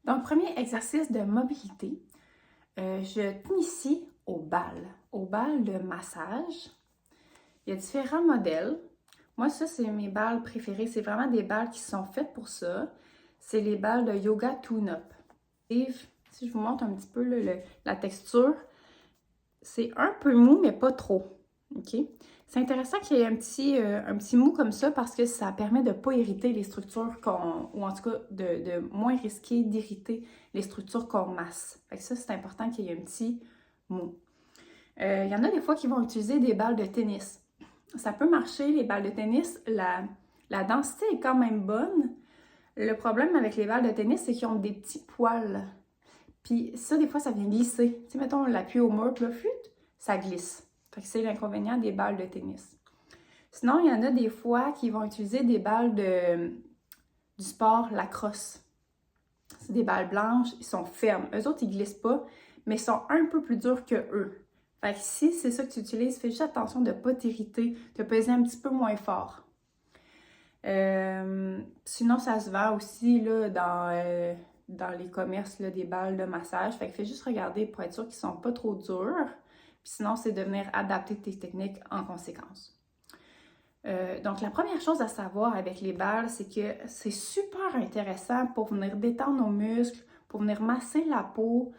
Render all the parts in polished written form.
Donc, premier exercice de mobilité, je t'initie au bal de massage. Il y a différents modèles. Moi, ça, c'est mes balles préférées. C'est vraiment des balles qui sont faites pour ça. C'est les balles de Yoga Tune-Up. Et si je vous montre un petit peu là, la texture, c'est un peu mou, mais pas trop. OK? C'est intéressant qu'il y ait un petit mou comme ça parce que ça permet de ne pas irriter les structures ou en tout cas de moins risquer d'irriter les structures qu'on masse. Fait que ça, c'est important qu'il y ait un petit mou. Il y en a des fois qui vont utiliser des balles de tennis. Ça peut marcher, les balles de tennis. La densité est quand même bonne. Le problème avec les balles de tennis, c'est qu'ils ont des petits poils. Puis ça, des fois, ça vient glisser. Tu sais, mettons, on l'appuie au mur, puis là, ça glisse. Fait que c'est l'inconvénient des balles de tennis. Sinon, il y en a des fois qui vont utiliser des balles du sport lacrosse. C'est des balles blanches, ils sont fermes. Eux autres, ils glissent pas, mais ils sont un peu plus durs que eux. Fait que si c'est ça que tu utilises, fais juste attention de ne pas t'irriter, de peser un petit peu moins fort. Sinon, ça se vend aussi là, dans les commerces là, des balles de massage. Fait que fais juste regarder pour être sûr qu'ils sont pas trop durs. Puis sinon, c'est de venir adapter tes techniques en conséquence. Donc, la première chose à savoir avec les balles, c'est que c'est super intéressant pour venir détendre nos muscles, pour venir masser la peau,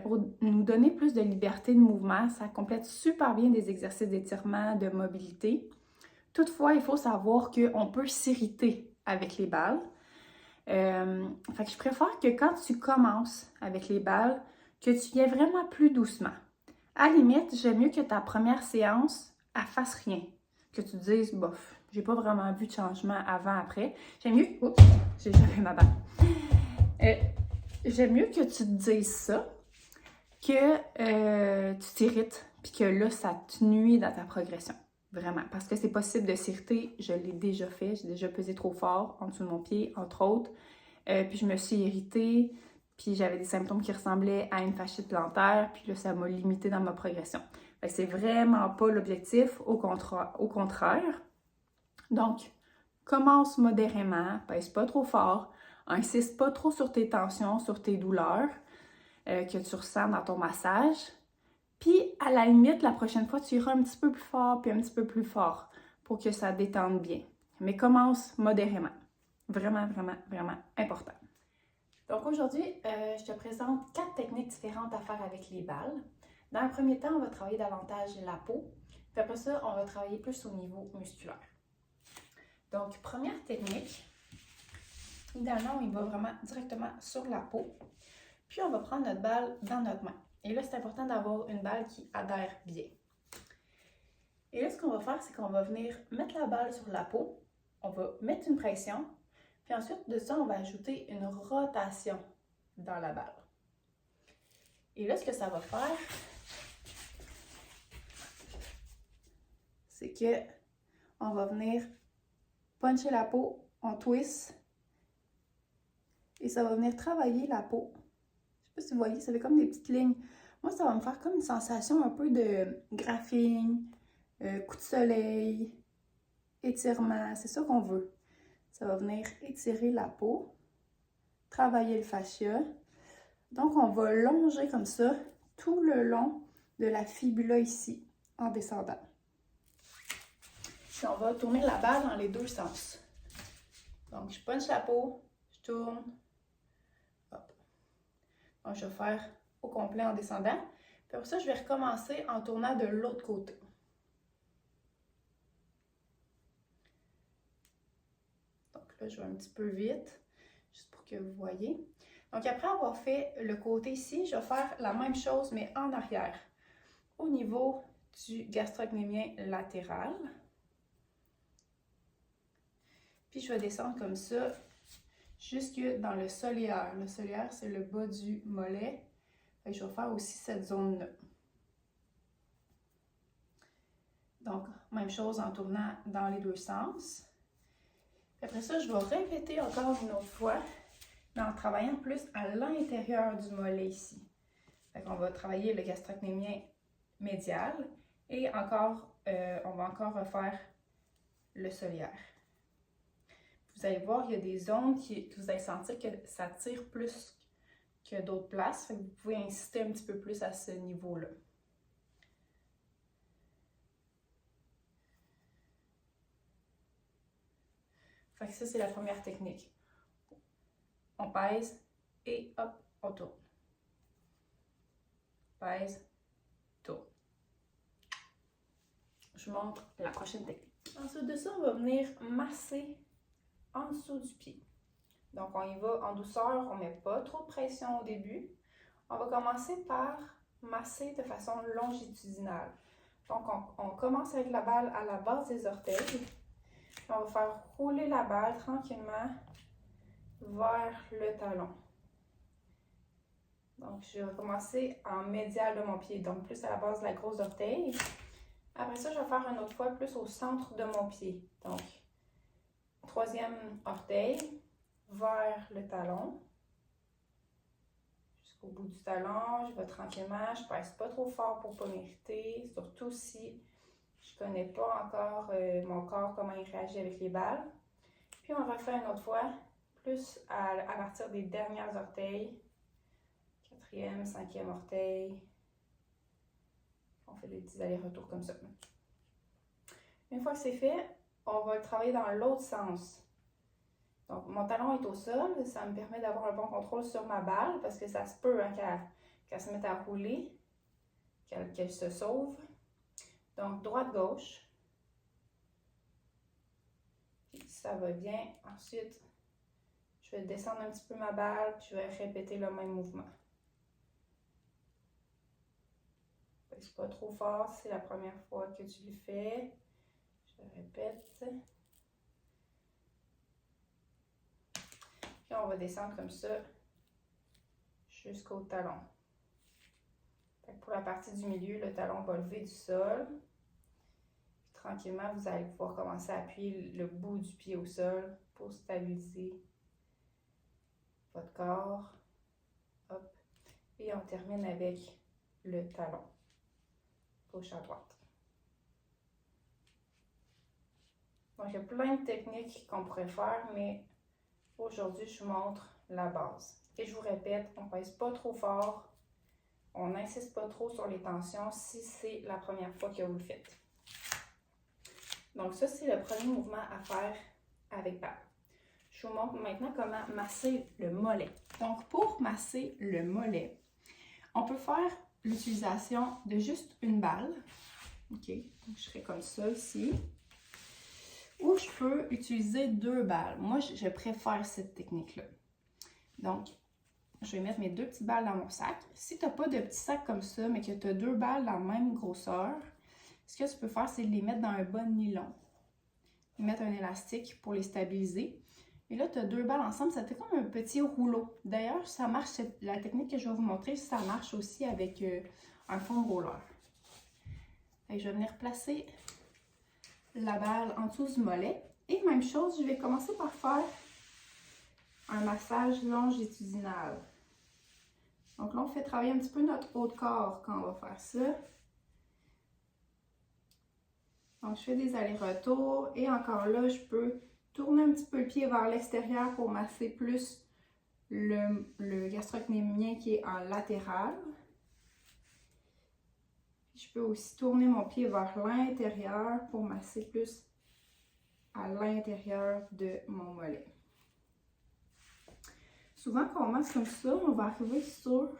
pour nous donner plus de liberté de mouvement. Ça complète super bien des exercices d'étirement, de mobilité. Toutefois, il faut savoir qu'on peut s'irriter avec les balles. Fait que je préfère que quand tu commences avec les balles, que tu viennes vraiment plus doucement. À la limite, j'aime mieux que ta première séance, elle fasse rien. Que tu te dises, bof, j'ai pas vraiment vu de changement avant-après. J'aime mieux... Oups, j'ai jamais ma balle. J'aime mieux que tu te dises ça, que tu t'irrites, puis que là, ça te nuit dans ta progression. Vraiment. Parce que c'est possible de s'irriter. Je l'ai déjà fait. J'ai déjà pesé trop fort en dessous de mon pied, entre autres. Puis je me suis irritée. Puis j'avais des symptômes qui ressemblaient à une fasciite plantaire. Puis là, ça m'a limité dans ma progression. Fait que c'est vraiment pas l'objectif. Au contraire. Donc, commence modérément. Pèse pas trop fort. Insiste pas trop sur tes tensions, sur tes douleurs que tu ressens dans ton massage. Puis, à la limite, la prochaine fois, tu iras un petit peu plus fort, puis un petit peu plus fort pour que ça détende bien. Mais commence modérément. Vraiment, vraiment, vraiment important. Donc aujourd'hui, je te présente 4 techniques différentes à faire avec les balles. Dans un premier temps, on va travailler davantage la peau. Puis après ça, on va travailler plus au niveau musculaire. Donc, première technique, idéalement, on y va vraiment directement sur la peau. Puis on va prendre notre balle dans notre main. Et là, c'est important d'avoir une balle qui adhère bien. Et là, ce qu'on va faire, c'est qu'on va venir mettre la balle sur la peau. On va mettre une pression. Puis ensuite de ça, on va ajouter une rotation dans la balle. Et là, ce que ça va faire, c'est que on va venir puncher la peau, on twist. Et ça va venir travailler la peau. Je ne sais pas si vous voyez, ça fait comme des petites lignes. Moi, ça va me faire comme une sensation un peu de graphing, coup de soleil, étirement. C'est ça qu'on veut. Ça va venir étirer la peau, travailler le fascia. Donc, on va longer comme ça tout le long de la fibula ici, en descendant. Puis, on va tourner la balle dans les deux sens. Donc, je punch la peau, je tourne. Hop. Donc, je vais faire au complet en descendant. Puis après ça, je vais recommencer en tournant de l'autre côté. Donc là, je vais un petit peu vite, juste pour que vous voyez. Donc après avoir fait le côté ici, je vais faire la même chose, mais en arrière, au niveau du gastrocnémien latéral. Puis je vais descendre comme ça, jusque dans le solaire. Le solaire, c'est le bas du mollet. Fait que je vais faire aussi cette zone-là. Donc, même chose en tournant dans les deux sens. Après ça, je vais répéter encore une autre fois, mais en travaillant plus à l'intérieur du mollet ici. Fait qu'on va travailler le gastrocnémien médial et encore, on va encore refaire le solaire. Vous allez voir, il y a des zones que vous allez sentir que ça tire plus que d'autres places. Fait que vous pouvez insister un petit peu plus à ce niveau-là. Fait que ça, c'est la première technique. On pèse et hop, on tourne. Pèse, tourne. Je vous montre la prochaine technique. Ensuite de ça, on va venir masser en dessous du pied. Donc, on y va en douceur, on ne met pas trop de pression au début. On va commencer par masser de façon longitudinale. Donc, on commence avec la balle à la base des orteils. On va faire rouler la balle tranquillement vers le talon. Donc, je vais commencer en médial de mon pied, donc plus à la base de la grosse orteil. Après ça, je vais faire une autre fois plus au centre de mon pied. Donc, troisième orteil vers le talon. Jusqu'au bout du talon, je vais tranquillement, je ne pèse pas trop fort pour ne pas m'irriter, surtout si je ne connais pas encore mon corps, comment il réagit avec les balles. Puis on va faire une autre fois, plus à partir des dernières orteils. Quatrième, cinquième orteil. On fait des petits allers-retours comme ça. Une fois que c'est fait, on va travailler dans l'autre sens. Donc, mon talon est au sol, ça me permet d'avoir un bon contrôle sur ma balle parce que ça se peut hein, qu'elle se mette à rouler, qu'elle se sauve. Donc, droite-gauche. Puis, ça va bien. Ensuite, je vais descendre un petit peu ma balle, puis je vais répéter le même mouvement. C'est pas trop fort, c'est la première fois que tu le fais. Je répète. Puis on va descendre comme ça jusqu'au talon. Pour la partie du milieu, le talon va lever du sol. Puis, tranquillement, vous allez pouvoir commencer à appuyer le bout du pied au sol pour stabiliser votre corps. Hop. Et on termine avec le talon. Gauche à droite. Donc, il y a plein de techniques qu'on pourrait faire, mais aujourd'hui, je vous montre la base. Et je vous répète, on ne pèse pas trop fort, on n'insiste pas trop sur les tensions si c'est la première fois que vous le faites. Donc, ça, c'est le premier mouvement à faire avec balle. Je vous montre maintenant comment masser le mollet. Donc, pour masser le mollet, on peut faire l'utilisation de juste une balle. OK, donc je ferai comme ça ici. Ou je peux utiliser 2 balles. Moi, je préfère cette technique-là. Donc, je vais mettre mes 2 petites balles dans mon sac. Si tu n'as pas de petit sac comme ça, mais que tu as 2 balles dans la même grosseur, ce que tu peux faire, c'est les mettre dans un bon nylon. Mettre un élastique pour les stabiliser. Et là, tu as 2 balles ensemble, ça fait comme un petit rouleau. D'ailleurs, ça marche, la technique que je vais vous montrer, ça marche aussi avec un foam roller. Et je vais venir placer la balle en dessous du mollet. Et même chose, je vais commencer par faire un massage longitudinal. Donc là, on fait travailler un petit peu notre haut de corps quand on va faire ça. Donc, je fais des allers-retours et encore là, je peux tourner un petit peu le pied vers l'extérieur pour masser plus le gastrocnémien qui est en latéral. Je peux aussi tourner mon pied vers l'intérieur pour masser plus à l'intérieur de mon mollet. Souvent, quand on masse comme ça, on va arriver sur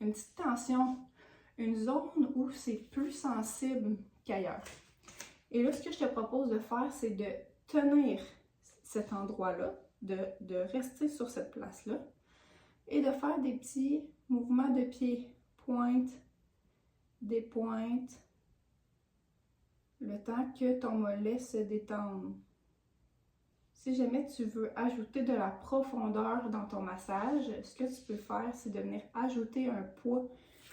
une petite tension, une zone où c'est plus sensible qu'ailleurs. Et là, ce que je te propose de faire, c'est de tenir cet endroit-là, de rester sur cette place-là et de faire des petits mouvements de pied, pointe, des pointes, le temps que ton mollet se détende. Si jamais tu veux ajouter de la profondeur dans ton massage, ce que tu peux faire, c'est de venir ajouter un poids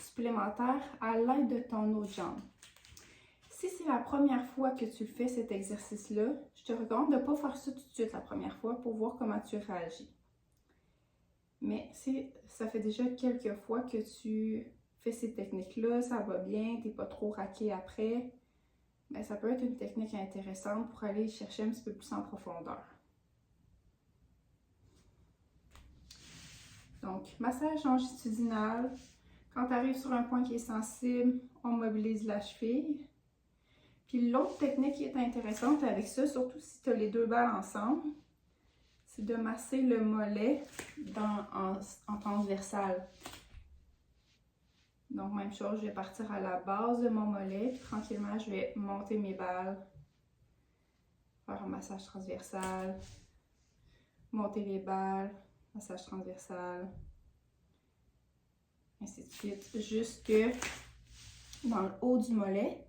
supplémentaire à l'aide de ton autre jambe. Si c'est la première fois que tu fais cet exercice-là, je te recommande de ne pas faire ça tout de suite la première fois pour voir comment tu réagis. Mais si ça fait déjà quelques fois que tu fais ces techniques-là, ça va bien, tu n'es pas trop raqué après, bien, ça peut être une technique intéressante pour aller chercher un petit peu plus en profondeur. Donc, massage longitudinal. Quand tu arrives sur un point qui est sensible, on mobilise la cheville. Puis l'autre technique qui est intéressante avec ça, surtout si tu as les deux balles ensemble, c'est de masser le mollet en transversal. Donc, même chose, je vais partir à la base de mon mollet, puis tranquillement, je vais monter mes balles, faire un massage transversal, monter les balles, massage transversal, ainsi de suite, jusque dans le haut du mollet.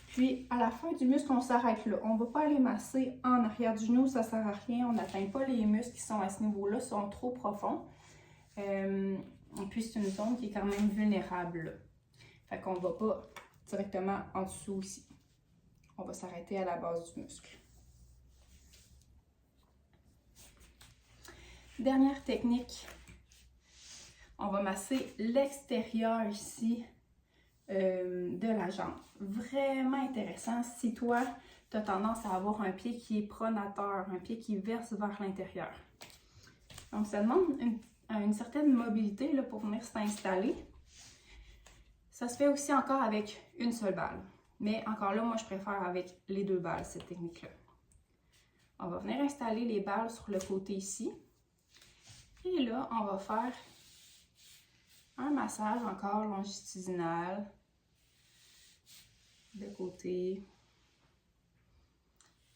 Puis, à la fin du muscle, on s'arrête là. On ne va pas aller masser en arrière du genou, ça ne sert à rien. On n'atteint pas les muscles qui sont à ce niveau-là, sont trop profonds. Et puis, c'est une zone qui est quand même vulnérable, là. Fait qu'on ne va pas directement en dessous ici. On va s'arrêter à la base du muscle. Dernière technique. On va masser l'extérieur ici de la jambe. Vraiment intéressant si toi, tu as tendance à avoir un pied qui est pronateur, un pied qui verse vers l'intérieur. Donc, ça demande une certaine mobilité là, pour venir s'installer. Ça se fait aussi encore avec une seule balle. Mais encore là, moi, je préfère avec les deux balles, cette technique-là. On va venir installer les balles sur le côté ici. Et là, on va faire un massage encore longitudinal de côté.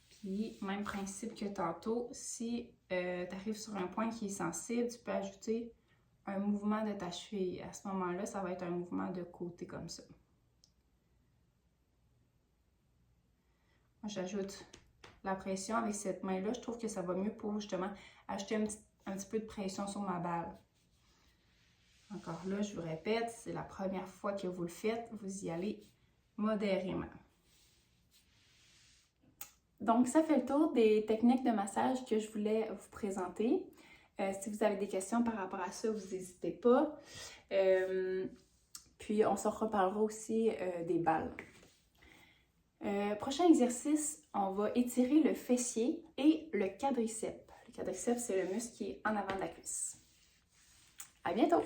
Puis, même principe que tantôt, si tu arrives sur un point qui est sensible, tu peux ajouter un mouvement de ta cheville. À ce moment-là, ça va être un mouvement de côté comme ça. Moi, j'ajoute la pression avec cette main-là. Je trouve que ça va mieux pour justement ajouter un petit peu de pression sur ma balle. Encore là, je vous répète, c'est la première fois que vous le faites, vous y allez modérément. Donc, ça fait le tour des techniques de massage que je voulais vous présenter. Si vous avez des questions par rapport à ça, vous n'hésitez pas. Puis, on se reparlera aussi des balles. Prochain exercice, on va étirer le fessier et le quadriceps. Le quadriceps, c'est le muscle qui est en avant de la cuisse. À bientôt!